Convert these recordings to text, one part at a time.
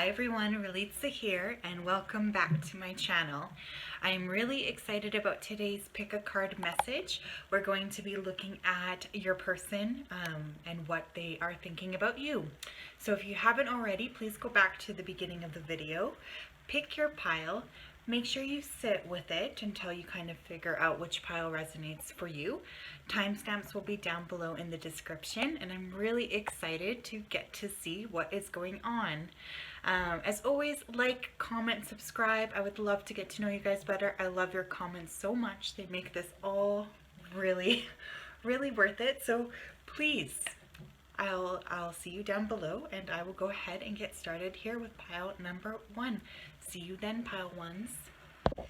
Hi everyone, Relitza here, and welcome back to my channel. I'm really excited about today's pick a card message. We're going to be looking at your person and what they are thinking about you. So if you haven't already, please go back to the beginning of the video, pick your pile, make sure you sit with it until you kind of figure out which pile resonates for you. Timestamps will be down below in the description, and I'm really excited to get to see what is going on. As always, like, comment, subscribe. I would love to get to know you guys better. I love your comments so much. They make this all really, really worth it. So please, I'll see you down below, and I will go ahead and get started here with pile number 1. See you then, pile 1s.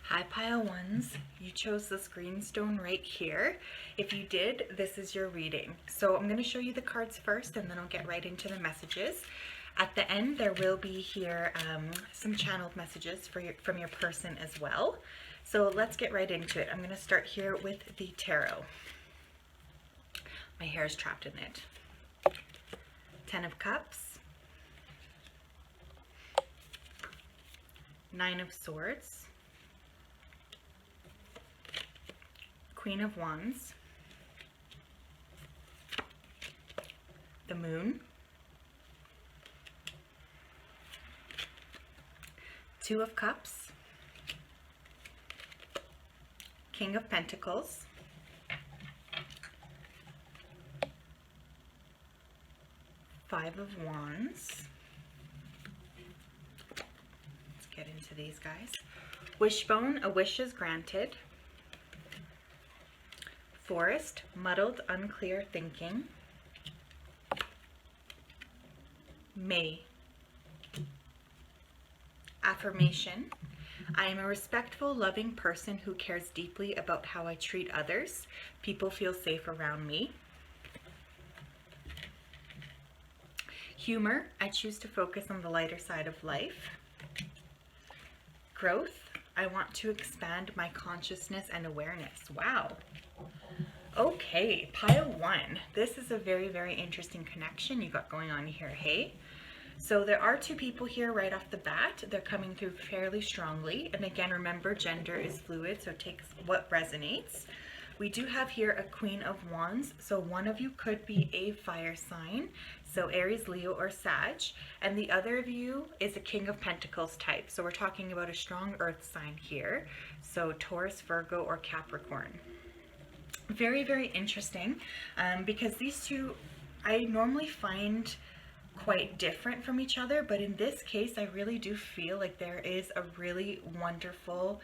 Hi pile 1s, you chose this green stone right here. If you did, this is your reading. So I'm going to show you the cards first, and then I'll get right into the messages. At the end, there will be here some channeled messages from your person as well. So let's get right into it. I'm going to start here with the tarot. My hair is trapped in it. 10 of Cups. 9 of Swords. Queen of Wands. The Moon. 2 of Cups. King of Pentacles. 5 of Wands. Let's get into these guys. Wishbone, a wish is granted. Forest, muddled, unclear thinking. May. Affirmation, I am a respectful, loving person who cares deeply about how I treat others. People feel safe around me. Humor, I choose to focus on the lighter side of life. Growth, I want to expand my consciousness and awareness. Wow. Okay, pile 1. This is a very, very interesting connection you got going on here, hey? So there are 2 people here right off the bat. They're coming through fairly strongly. And again, remember, gender is fluid, so take what resonates. We do have here a Queen of Wands. So one of you could be a fire sign, so Aries, Leo, or Sag. And the other of you is a King of Pentacles type. So we're talking about a strong earth sign here. So Taurus, Virgo, or Capricorn. Very, very interesting because these 2 I normally find quite different from each other, but in this case I really do feel like there is a really wonderful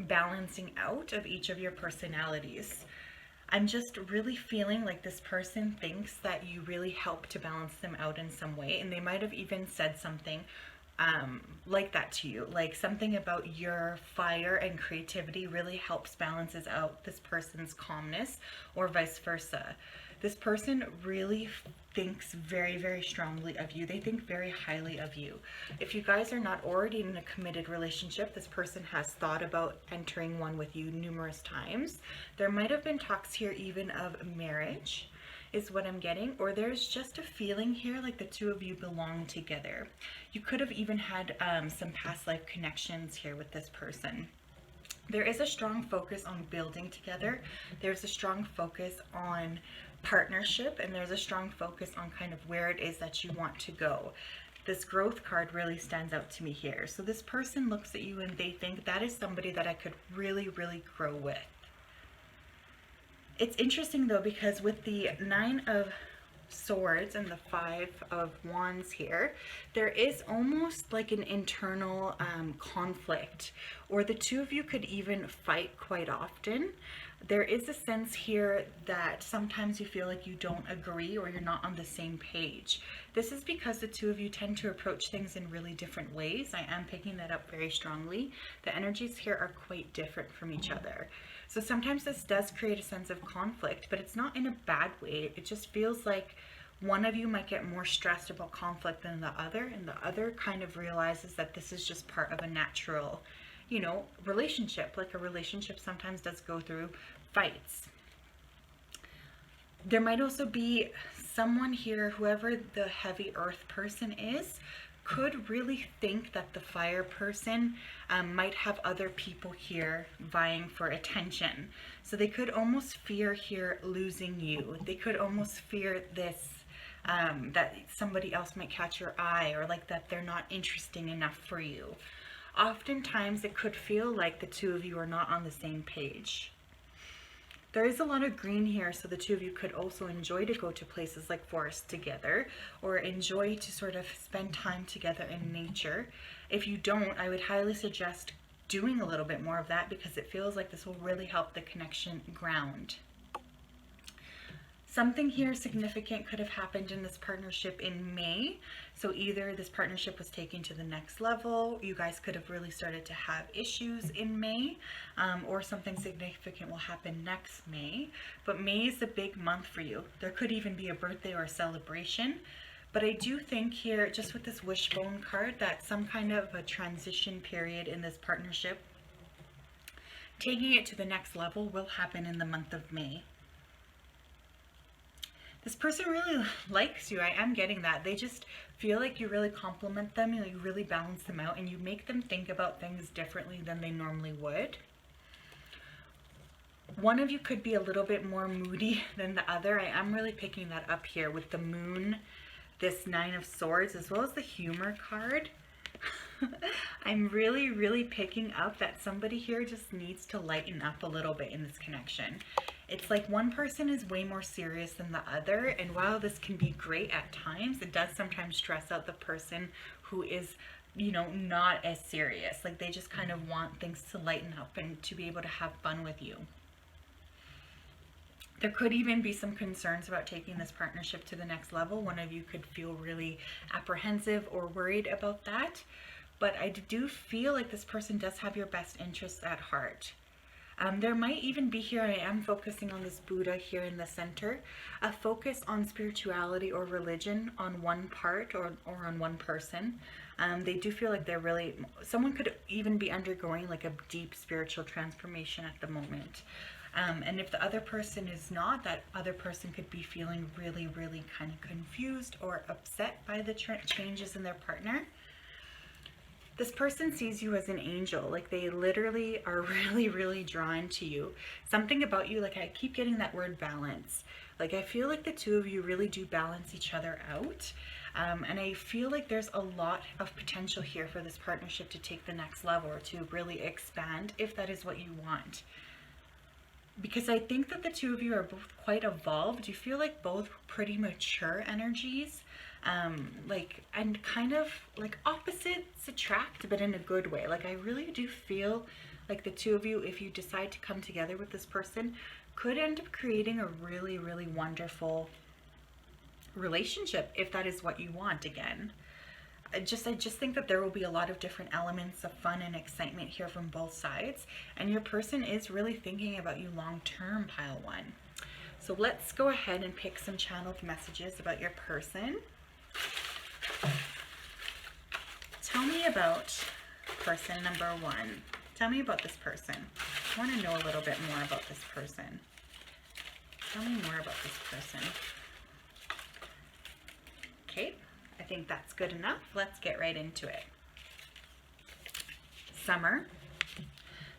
balancing out of each of your personalities. I'm just really feeling like this person thinks that you really help to balance them out in some way, and they might have even said something like that to you, like something about your fire and creativity really helps balances out this person's calmness, or vice versa. This person really thinks very, very strongly of you. They think very highly of you. If you guys are not already in a committed relationship, this person has thought about entering one with you numerous times. There might have been talks here even of marriage, is what I'm getting, or there's just a feeling here like the 2 of you belong together. You could have even had some past life connections here with this person. There is a strong focus on building together. There's a strong focus on partnership, and there's a strong focus on kind of where it is that you want to go. This growth card really stands out to me here. So this person looks at you and they think that is somebody that I could really, really grow with. It's interesting though, because with the 9 of Swords and the 5 of Wands here, there is almost like an internal conflict, or the 2 of you could even fight quite often. There is a sense here that sometimes you feel like you don't agree or you're not on the same page. This is because the 2 of you tend to approach things in really different ways. I am picking that up very strongly. The energies here are quite different from each other. So sometimes this does create a sense of conflict, but it's not in a bad way. It just feels like one of you might get more stressed about conflict than the other, and the other kind of realizes that this is just part of a natural, you know, relationship. Like a relationship sometimes does go through fights. There might also be someone here, whoever the heavy earth person is, could really think that the fire person might have other people here vying for attention. So they could almost fear here losing you. They could almost fear this, that somebody else might catch your eye, or like that they're not interesting enough for you. Oftentimes it could feel like the two of you are not on the same page. There is a lot of green here, so the two of you could also enjoy to go to places like forests together, or enjoy to sort of spend time together in nature. If you don't, I would highly suggest doing a little bit more of that, because it feels like this will really help the connection ground. Something here significant could have happened in this partnership in May. So either this partnership was taken to the next level, you guys could have really started to have issues in May, or something significant will happen next May. But May is a big month for you. There could even be a birthday or a celebration. But I do think here, just with this wishbone card, that some kind of a transition period in this partnership, taking it to the next level, will happen in the month of May. This person really likes you. I am getting that. They just feel like you really compliment them, and you really balance them out, and you make them think about things differently than they normally would. One of you could be a little bit more moody than the other. I am really picking that up here with the moon, this 9 of Swords, as well as the humor card. I'm really picking up that somebody here just needs to lighten up a little bit in this connection. It's like one person is way more serious than the other, and while this can be great at times, it does sometimes stress out the person who is, you know, not as serious. Like they just kind of want things to lighten up and to be able to have fun with you. There could even be some concerns about taking this partnership to the next level. One of you could feel really apprehensive or worried about that. But I do feel like this person does have your best interests at heart. There might even be here, I am focusing on this Buddha here in the center, a focus on spirituality or religion on one part or on one person. They do feel like they're really, someone could even be undergoing like a deep spiritual transformation at the moment. And if the other person is not, that other person could be feeling really kind of confused or upset by the changes in their partner. This person sees you as an angel. Like they literally are really drawn to you. Something about you, like I keep getting that word balance. Like I feel like the two of you really do balance each other out. And I feel like there's a lot of potential here for this partnership to take the next level, or to really expand if that is what you want. Because I think that the two of you are both quite evolved. You feel like both pretty mature energies. And kind of like opposites attract, but in a good way. Like I really do feel like the two of you, if you decide to come together with this person, could end up creating a really wonderful relationship, if that is what you want. Again, I just think that there will be a lot of different elements of fun and excitement here from both sides, and your person is really thinking about you long term, pile 1. So let's go ahead and pick some channeled messages about your person. Tell me about person number 1. Tell me about this person. I want to know a little bit more about this person. Tell me more about this person. Okay, I think that's good enough. Let's get right into it. Summer.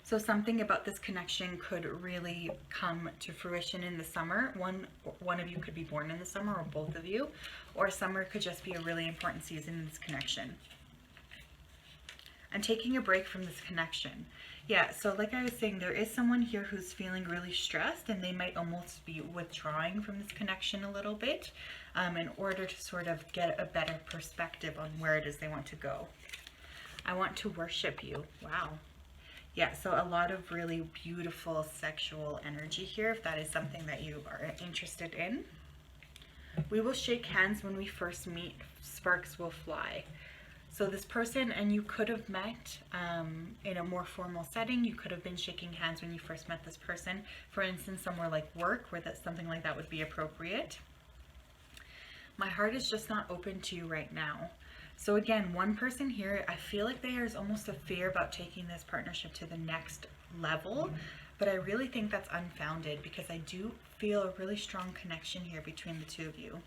So something about this connection could really come to fruition in the summer. One of you could be born in the summer, or both of you, or summer could just be a really important season in this connection. And taking a break from this connection. Yeah, so like I was saying, there is someone here who's feeling really stressed, and they might almost be withdrawing from this connection a little bit in order to sort of get a better perspective on where it is they want to go. I want to worship you. Wow. Yeah, so a lot of really beautiful sexual energy here, if that is something that you are interested in. We will shake hands when we first meet. Sparks will fly. So this person and you could have met in a more formal setting. You could have been shaking hands when you first met this person. For instance, somewhere like work, where something like that would be appropriate. My heart is just not open to you right now. So again, one person here, I feel like there is almost a fear about taking this partnership to the next level, but I really think that's unfounded because I do feel a really strong connection here between the two of you.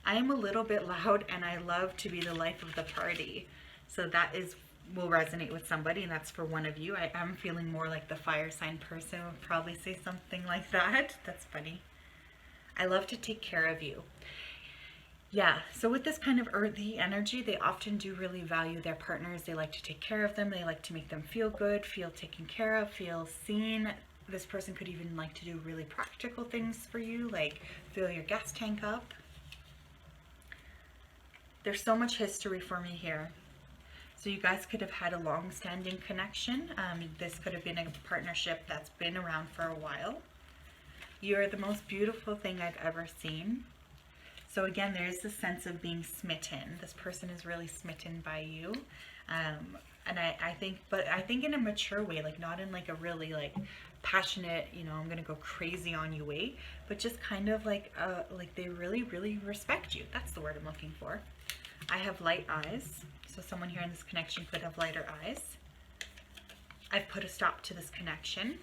I am a little bit loud and I love to be the life of the party. So that will resonate with somebody, and that's for one of you. I am feeling more like the fire sign person would probably say something like that. That's funny. I love to take care of you. Yeah, so with this kind of earthy energy, they often do really value their partners. They like to take care of them. They like to make them feel good, feel taken care of, feel seen. This person could even like to do really practical things for you, like fill your gas tank up. There's so much history for me here. So you guys could have had a long-standing connection. This could have been a partnership that's been around for a while. You're the most beautiful thing I've ever seen. So again, there's this sense of being smitten. This person is really smitten by you. And I think in a mature way, like not in like a really like passionate, you know, I'm gonna go crazy on you way, but just kind of like they really, really respect you. That's the word I'm looking for. I have light eyes. So someone here in this connection could have lighter eyes. I've put a stop to this connection.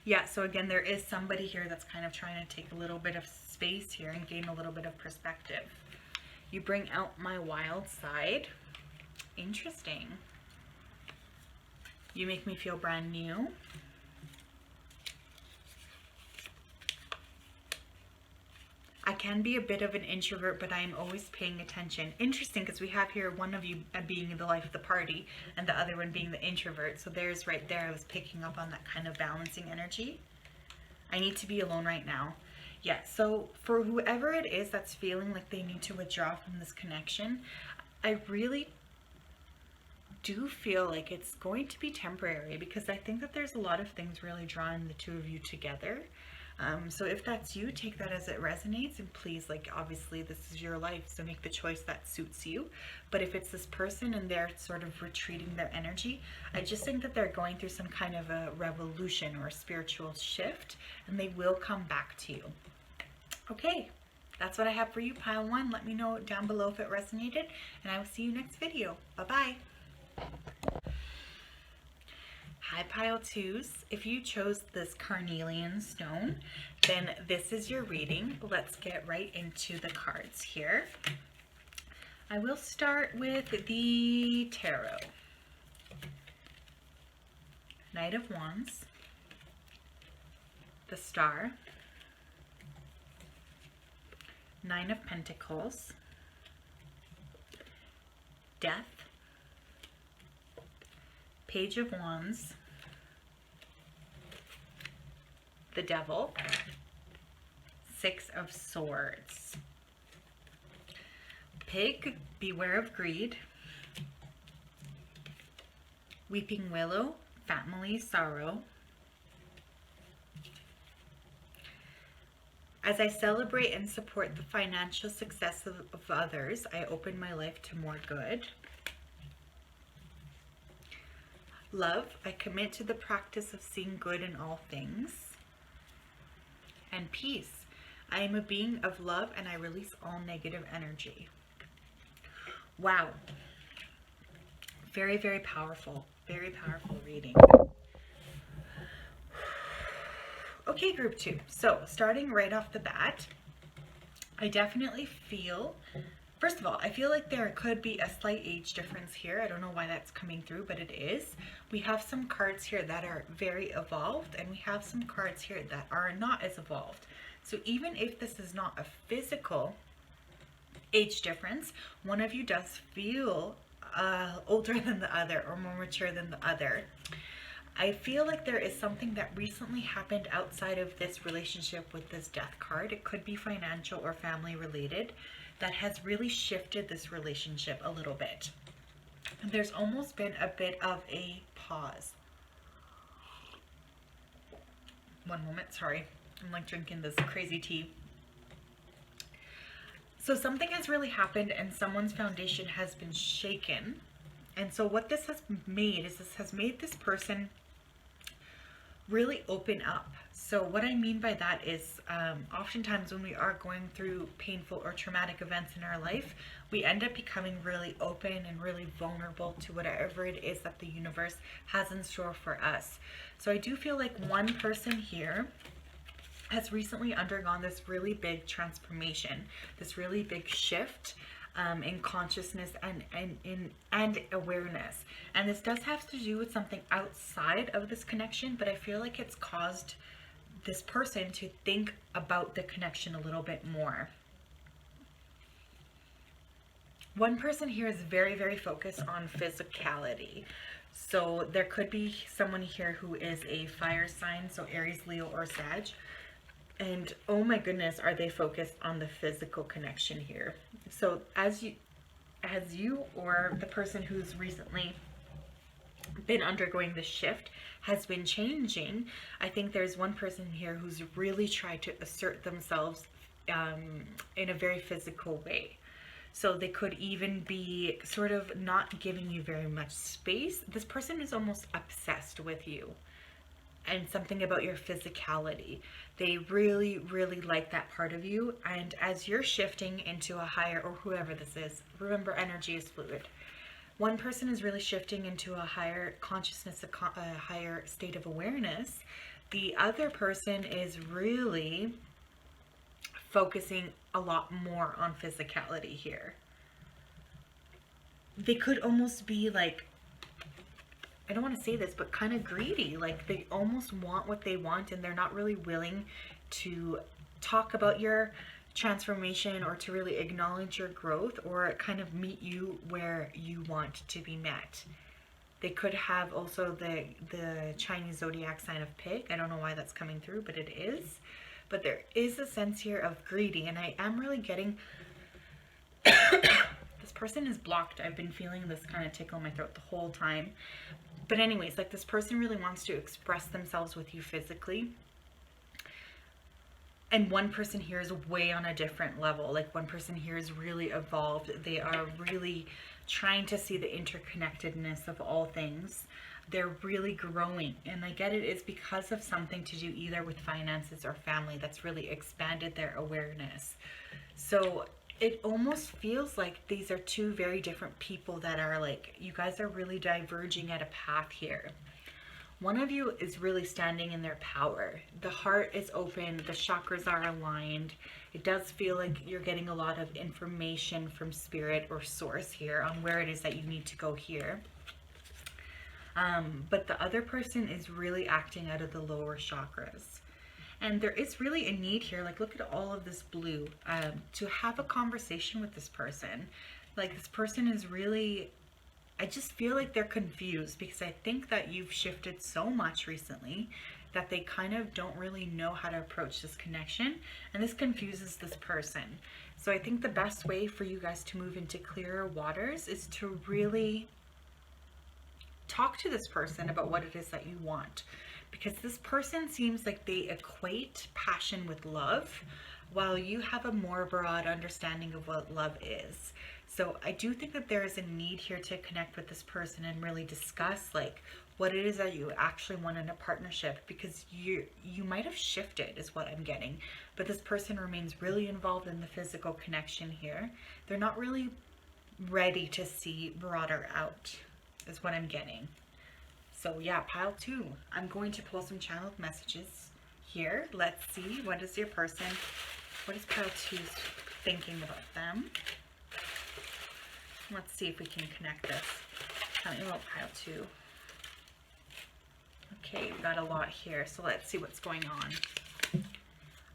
Yeah, so again, there is somebody here that's kind of trying to take a little bit of space here and gain a little bit of perspective. You bring out my wild side. Interesting. You make me feel brand new. I can be a bit of an introvert, but I am always paying attention. Interesting, because we have here one of you being the life of the party and the other one being the introvert. So there's right there, I was picking up on that kind of balancing energy. I need to be alone right now. Yeah, so for whoever it is that's feeling like they need to withdraw from this connection, I really do feel like it's going to be temporary, because I think that there's a lot of things really drawing the two of you together. So if that's you, take that as it resonates, and please, like, obviously this is your life, so make the choice that suits you. But if it's this person and they're sort of retreating their energy, I just think that they're going through some kind of a revolution or a spiritual shift, and they will come back to you. Okay, that's what I have for you, pile one. Let me know down below if it resonated, and I will see you next video. Bye-bye. Hi, pile twos. If you chose this carnelian stone, then this is your reading. Let's get right into the cards here. I will start with the tarot. Knight of Wands, the Star, Nine of Pentacles, Death, Page of Wands, the Devil, Six of Swords. Pig, beware of greed. Weeping Willow, family sorrow. As I celebrate and support the financial success of others, I open my life to more good. Love, I commit to the practice of seeing good in all things. And peace, I am a being of love and I release all negative energy. Wow. Very, very powerful reading. Okay, group two. So starting right off the bat, I definitely feel, first of all, I feel like there could be a slight age difference here. I don't know why that's coming through, but it is. We have some cards here that are very evolved, and we have some cards here that are not as evolved. So even if this is not a physical age difference, one of you does feel older than the other or more mature than the other. I feel like there is something that recently happened outside of this relationship with this Death card. It could be financial or family related, that has really shifted this relationship a little bit. There's almost been a bit of a pause. One moment, sorry. I'm like drinking this crazy tea. So something has really happened and someone's foundation has been shaken. And so what this has made is this has made this person really open up. So what I mean by that is oftentimes when we are going through painful or traumatic events in our life, we end up becoming really open and really vulnerable to whatever it is that the universe has in store for us. So I do feel like one person here has recently undergone this really big transformation, this really big shift in consciousness and awareness. And this does have to do with something outside of this connection, but I feel like it's caused this person to think about the connection a little bit more. One person here is very, very focused on physicality. So there could be someone here who is a fire sign, so Aries, Leo, or Sag. And oh my goodness, are they focused on the physical connection here. So as you or the person who's recently been undergoing this shift has been changing, I think there's one person here who's really tried to assert themselves in a very physical way. So they could even be sort of not giving you very much space. This person is almost obsessed with you and something about your physicality. They really, really like that part of you. And as you're shifting into a higher, or whoever this is, remember energy is fluid. One person is really shifting into a higher consciousness, a higher state of awareness. The other person is really focusing a lot more on physicality here. They could almost be like, I don't want to say this, but kind of greedy. Like they almost want what they want and they're not really willing to talk about your transformation or to really acknowledge your growth or kind of meet you where you want to be met. They could have also the Chinese zodiac sign of pig. I don't know why that's coming through, but it is. But there is a sense here of greedy, and I am really getting this person is blocked. I've been feeling this kind of tickle in my throat the whole time. But anyways, like this person really wants to express themselves with you physically. And one person here is way on a different level. Like one person here is really evolved. They are really trying to see the interconnectedness of all things. They're really growing. And I get it, it's because of something to do either with finances or family that's really expanded their awareness. So it almost feels like these are two very different people that are like, you guys are really diverging at a path here. One of you is really standing in their power. The heart is open, the chakras are aligned. It does feel like you're getting a lot of information from spirit or source here on where it is that you need to go here. But the other person is really acting out of the lower chakras. And there is really a need here, like look at all of this blue, to have a conversation with this person. Like this person is really, I just feel like they're confused because I think that you've shifted so much recently that they kind of don't really know how to approach this connection. And this confuses this person. So I think the best way for you guys to move into clearer waters is to really talk to this person about what it is that you want. Because this person seems like they equate passion with love, while you have a more broad understanding of what love is. So I do think that there is a need here to connect with this person and really discuss like what it is that you actually want in a partnership, because you might have shifted is what I'm getting. But this person remains really involved in the physical connection here. They're not really ready to see broader out is what I'm getting. So yeah, pile 2. I'm going to pull some channeled messages here. Let's see, what is your person, what is pile 2 thinking about them? Let's see if we can connect this. Tell me about pile 2. Okay, we got a lot here, so let's see what's going on.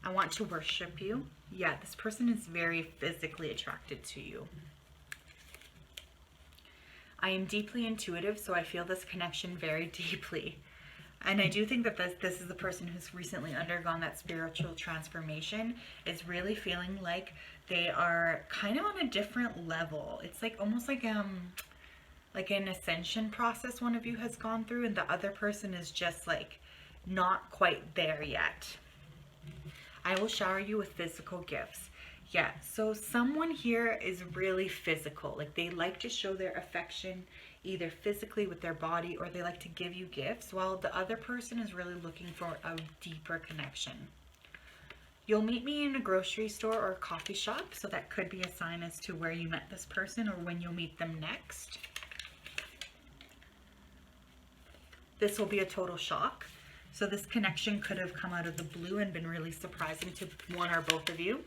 I want to worship you. Yeah, this person is very physically attracted to you. I am deeply intuitive, so I feel this connection very deeply. And I do think that this is the person who's recently undergone that spiritual transformation, is really feeling like they are kind of on a different level. It's like almost like an ascension process one of you has gone through, and the other person is just like not quite there yet. I will shower you with physical gifts. Yeah, so someone here is really physical. Like they like to show their affection either physically with their body, or they like to give you gifts, while the other person is really looking for a deeper connection. You'll meet me in a grocery store or a coffee shop, so that could be a sign as to where you met this person or when you'll meet them next. This will be a total shock. So this connection could have come out of the blue and been really surprising to one or both of you.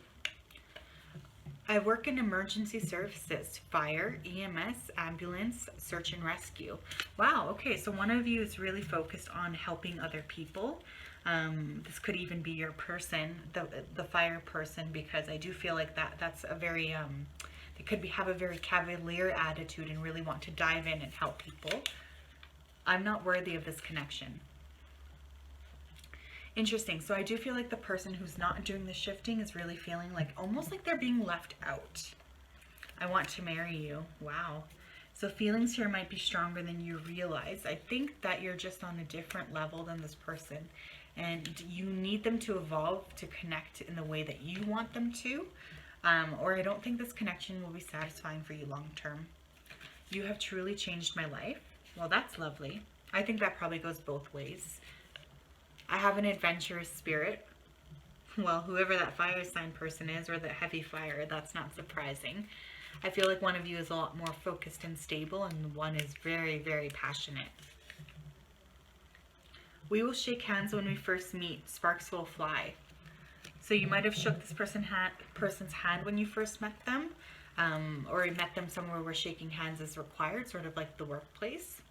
I work in emergency services, fire, EMS, ambulance, search and rescue. Wow, okay, so one of you is really focused on helping other people. This could even be your person, the fire person, because I do feel like that's a very, they could have a very cavalier attitude and really want to dive in and help people. I'm not worthy of this connection. Interesting. So I do feel like the person who's not doing the shifting is really feeling like almost like they're being left out. I want to marry you. Wow. So feelings here might be stronger than you realize. I think that you're just on a different level than this person, and you need them to evolve to connect in the way that you want them to, or I don't think this connection will be satisfying for you long term. You have truly changed my life. Well, that's lovely. I think that probably goes both ways. I have an adventurous spirit. Well, whoever that fire sign person is, or the heavy fire, that's not surprising. I feel like one of you is a lot more focused and stable, and one is very, very passionate. We will shake hands when we first meet. Sparks will fly. So you might have shook this person's hand when you first met them, or you met them somewhere where shaking hands is required, sort of like the workplace.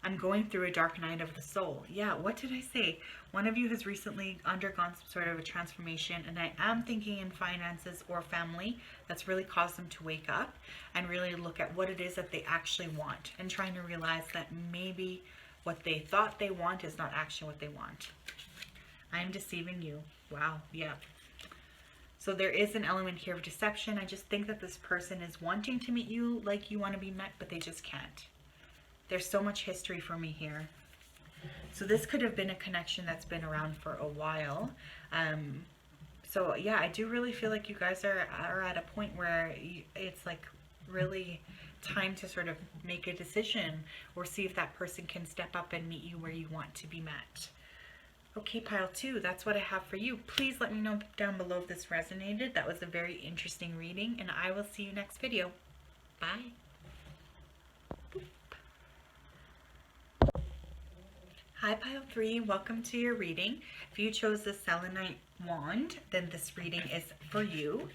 I'm going through a dark night of the soul. Yeah, what did I say? One of you has recently undergone some sort of a transformation, and I am thinking in finances or family that's really caused them to wake up and really look at what it is that they actually want, and trying to realize that maybe what they thought they want is not actually what they want. I am deceiving you. Wow, yeah. So there is an element here of deception. I just think that this person is wanting to meet you like you want to be met, but they just can't. There's so much history for me here. So this could have been a connection that's been around for a while. So yeah, I do really feel like you guys are at a point where it's like really time to sort of make a decision, or see if that person can step up and meet you where you want to be met. Okay, pile 2, that's what I have for you. Please let me know down below if this resonated. That was a very interesting reading, and I will see you next video. Bye. Hi pile 3, welcome to your reading. If you chose the selenite wand, then this reading is for you.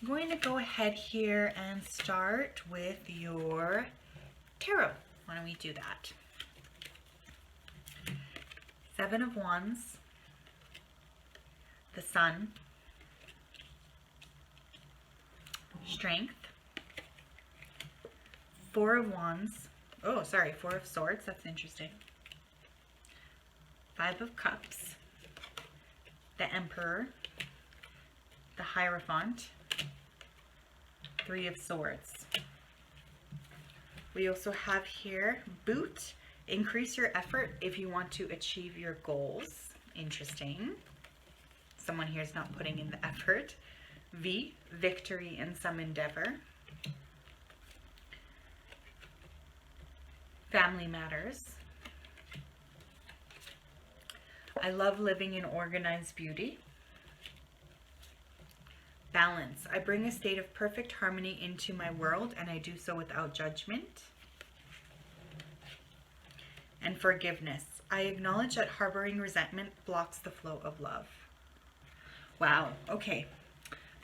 I'm going to go ahead here and start with your tarot. Why don't we do that? 7 of Wands, the Sun, Strength, 4 of Wands, 4 of Swords, that's interesting. 5 of Cups, the Emperor, the Hierophant, 3 of Swords. We also have here Boot, increase your effort if you want to achieve your goals. Interesting. Someone here is not putting in the effort. V, victory in some endeavor. Family matters. I love living in organized beauty. Balance. I bring a state of perfect harmony into my world, and I do so without judgment. And forgiveness. I acknowledge that harboring resentment blocks the flow of love. Wow. Okay.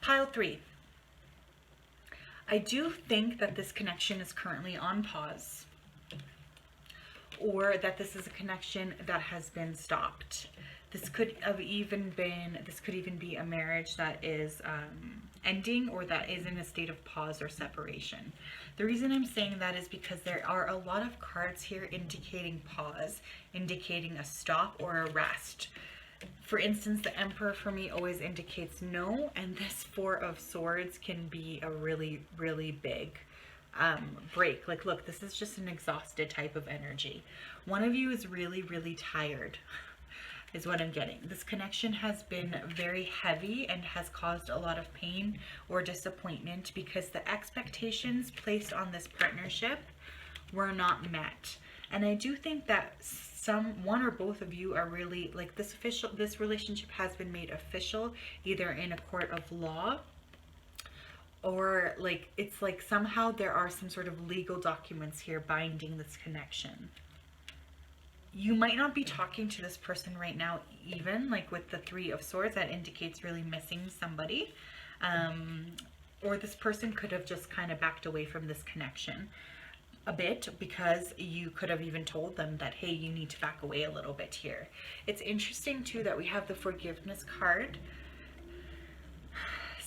Pile 3. I do think that this connection is currently on pause, or that this is a connection that has been stopped. This could even be a marriage that is ending, or that is in a state of pause or separation. The reason I'm saying that is because there are a lot of cards here indicating pause, indicating a stop or a rest. For instance, the Emperor for me always indicates no, and this 4 of Swords can be a really, really big break. Like, look, this is just an exhausted type of energy. One of you is really, really tired, is what I'm getting. This connection has been very heavy and has caused a lot of pain or disappointment, because the expectations placed on this partnership were not met. And I do think that one or both of you are really like this relationship has been made official either in a court of law, or like it's like somehow there are some sort of legal documents here binding this connection. You might not be talking to this person right now, even like with the Three of Swords, that indicates really missing somebody. Or this person could have just kind of backed away from this connection a bit, because you could have even told them that, hey, you need to back away a little bit here. It's interesting too that we have the forgiveness card.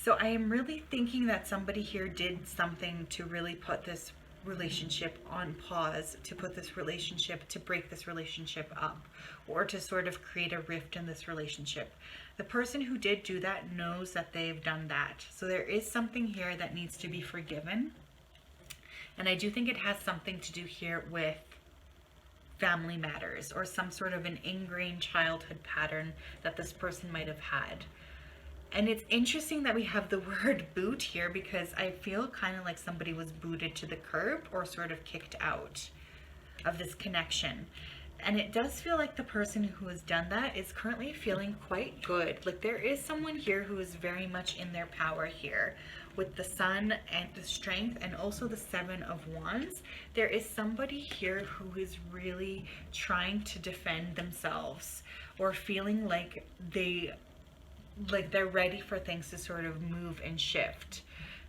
So I am really thinking that somebody here did something to really put this relationship on pause, to put this relationship, to break this relationship up, or to sort of create a rift in this relationship. The person who did do that knows that they've done that. So there is something here that needs to be forgiven. And I do think it has something to do here with family matters, or some sort of an ingrained childhood pattern that this person might have had. And it's interesting that we have the word boot here, because I feel kind of like somebody was booted to the curb or sort of kicked out of this connection. And it does feel like the person who has done that is currently feeling quite good. Like there is someone here who is very much in their power here. With the Sun and the Strength and also the Seven of Wands, there is somebody here who is really trying to defend themselves, or feeling like they're ready for things to sort of move and shift.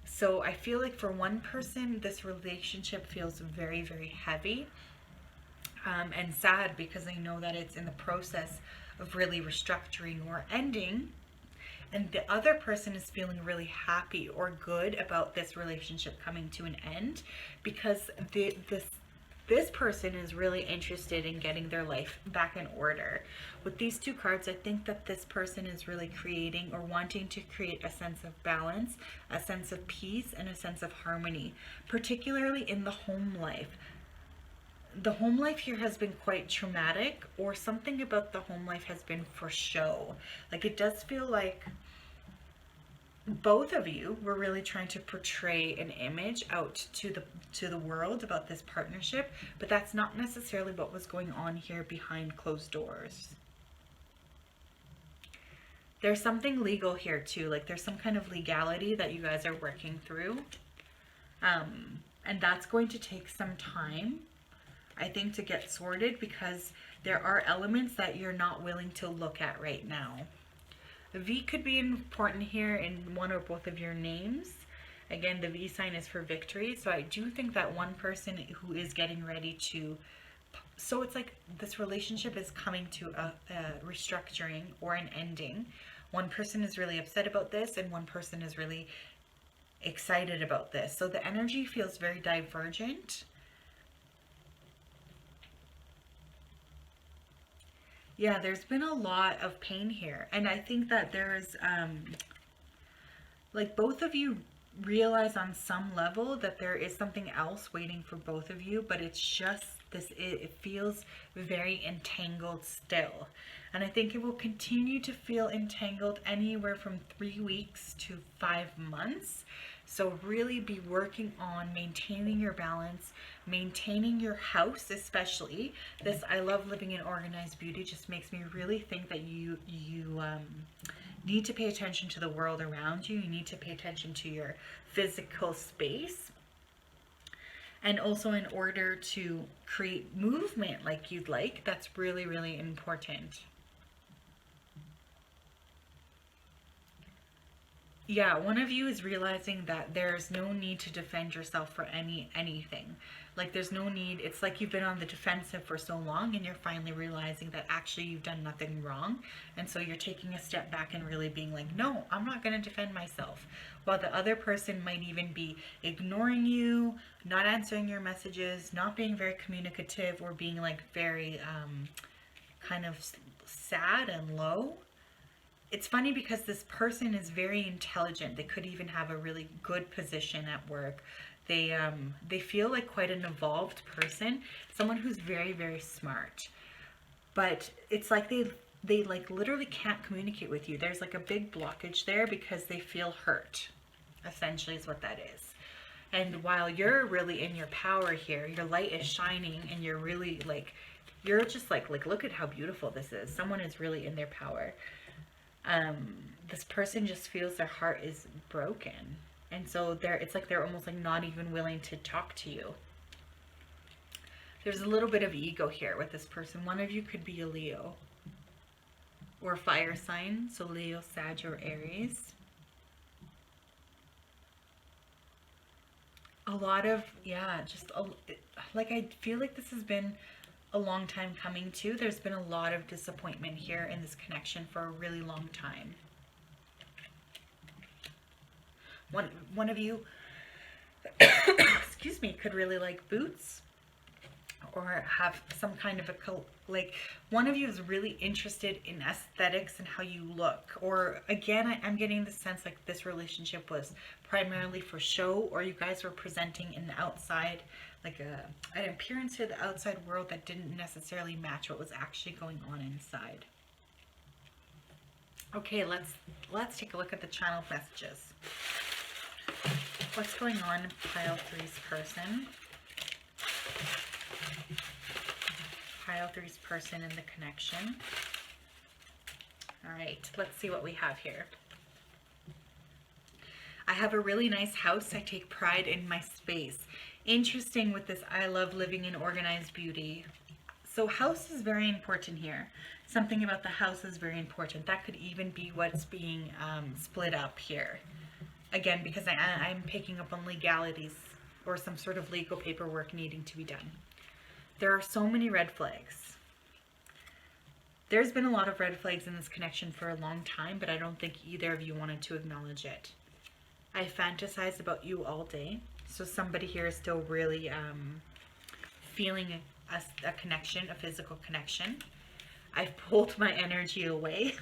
So I feel like for one person, this relationship feels very, very heavy and sad, because I know that it's in the process of really restructuring or ending. And the other person is feeling really happy or good about this relationship coming to an end, because this person is really interested in getting their life back in order. With these two cards, I think that this person is really creating or wanting to create a sense of balance, a sense of peace, and a sense of harmony, particularly in the home life. The home life here has been quite traumatic, or something about the home life has been for show. Like it does feel like both of you were really trying to portray an image out to the world about this partnership, but that's not necessarily what was going on here behind closed doors. There's something legal here too, like there's some kind of legality that you guys are working through, and that's going to take some time, I think, to get sorted, because there are elements that you're not willing to look at right now. The V could be important here in one or both of your names. Again, the V sign is for victory. So I do think that one person who is getting ready to, so it's like this relationship is coming to a restructuring or an ending. One person is really upset about this, and one person is really excited about this. So the energy feels very divergent. Yeah, there's been a lot of pain here. And I think that there's, like both of you realize on some level that there is something else waiting for both of you, but it's just this, it feels very entangled still. And I think it will continue to feel entangled anywhere from 3 weeks to 5 months. So really be working on maintaining your balance, maintaining your house, especially. This I love living in organized beauty just makes me really think that you need to pay attention to the world around you. You need to pay attention to your physical space. And also, in order to create movement like you'd like, that's really, really important. Yeah, one of you is realizing that there's no need to defend yourself for anything. Like there's no need. It's like you've been on the defensive for so long, and you're finally realizing that actually you've done nothing wrong. And so you're taking a step back and really being like, no, I'm not going to defend myself. While the other person might even be ignoring you, not answering your messages, not being very communicative, or being like very kind of sad and low. It's funny because this person is very intelligent. They could even have a really good position at work. They feel like quite an evolved person, someone who's very, very smart. But it's like they like literally can't communicate with you. There's like a big blockage there because they feel hurt, essentially is what that is. And while you're really in your power here, your light is shining and you're really like, you're just like look at how beautiful this is. Someone is really in their power. This person just feels their heart is broken. And so it's like they're almost like not even willing to talk to you. There's a little bit of ego here with this person. One of you could be a Leo or fire sign. So Leo, Sag, or Aries. A lot of, yeah, like I feel like this has been a long time coming too. There's been a lot of disappointment here in this connection for a really long time. One of you, excuse me, could really like boots or have some kind of like one of you is really interested in aesthetics and how you look. Or again, I'm getting the sense like this relationship was primarily for show, or you guys were presenting an outside, like an appearance to the outside world that didn't necessarily match what was actually going on inside. Okay, let's take a look at the channel messages. What's going on in pile 3's person? Pile 3's person in the connection. All right, let's see what we have here. I have a really nice house. I take pride in my space. Interesting with this, I love living in organized beauty. So house is very important here. Something about the house is very important. That could even be what's being split up here. Again, because I'm picking up on legalities or some sort of legal paperwork needing to be done. There are so many red flags. There's been a lot of red flags in this connection for a long time, but I don't think either of you wanted to acknowledge it. I fantasize about you all day. So somebody here is still really feeling a connection, a physical connection. I've pulled my energy away.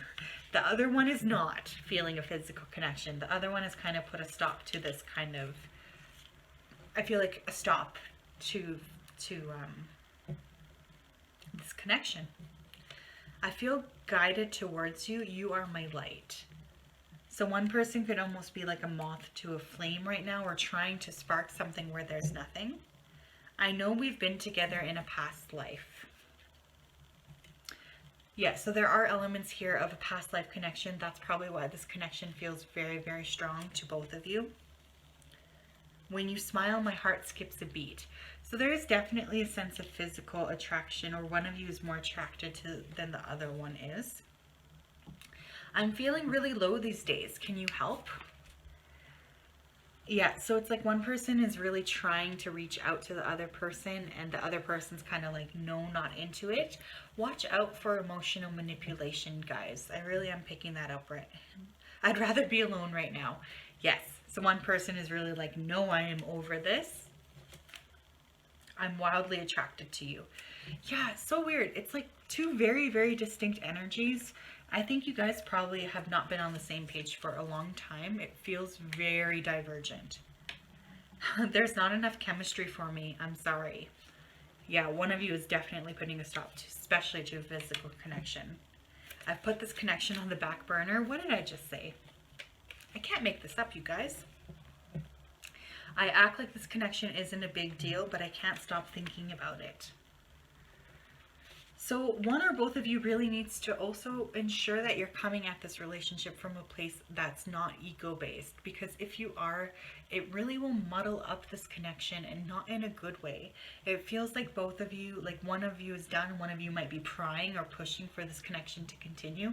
The other one is not feeling a physical connection. The other one has kind of put a stop to this kind of, I feel like a stop to this connection. I feel guided towards you. You are my light. So one person could almost be like a moth to a flame right now, or trying to spark something where there's nothing. I know we've been together in a past life. Yeah, so there are elements here of a past life connection. That's probably why this connection feels very, very strong to both of you. When you smile, my heart skips a beat. So there is definitely a sense of physical attraction, or one of you is more attracted to than the other one is. I'm feeling really low these days. Can you help? Yeah, so it's like one person is really trying to reach out to the other person, and the other person's kind of like, no, not into it. Watch out for emotional manipulation, guys. I really am picking that up right. I'd rather be alone right now. Yes, so one person is really like, no, I am over this. I'm wildly attracted to you. Yeah, so weird. It's like two very, very distinct energies. I think you guys probably have not been on the same page for a long time. It feels very divergent. There's not enough chemistry for me. I'm sorry. Yeah, one of you is definitely putting a stop to, especially to a physical connection. I've put this connection on the back burner. What did I just say? I can't make this up, you guys. I act like this connection isn't a big deal, but I can't stop thinking about it. So one or both of you really needs to also ensure that you're coming at this relationship from a place that's not ego-based, because if you are, it really will muddle up this connection, and not in a good way. It feels like both of you, like one of you is done, one of you might be prying or pushing for this connection to continue.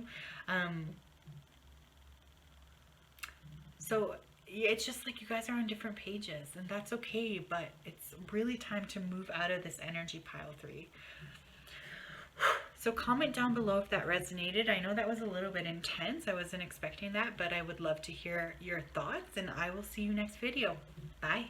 So it's just like you guys are on different pages, and that's okay, but it's really time to move out of this energy, pile 3. So comment down below if that resonated. I know that was a little bit intense. I wasn't expecting that, but I would love to hear your thoughts, and I will see you next video. Bye.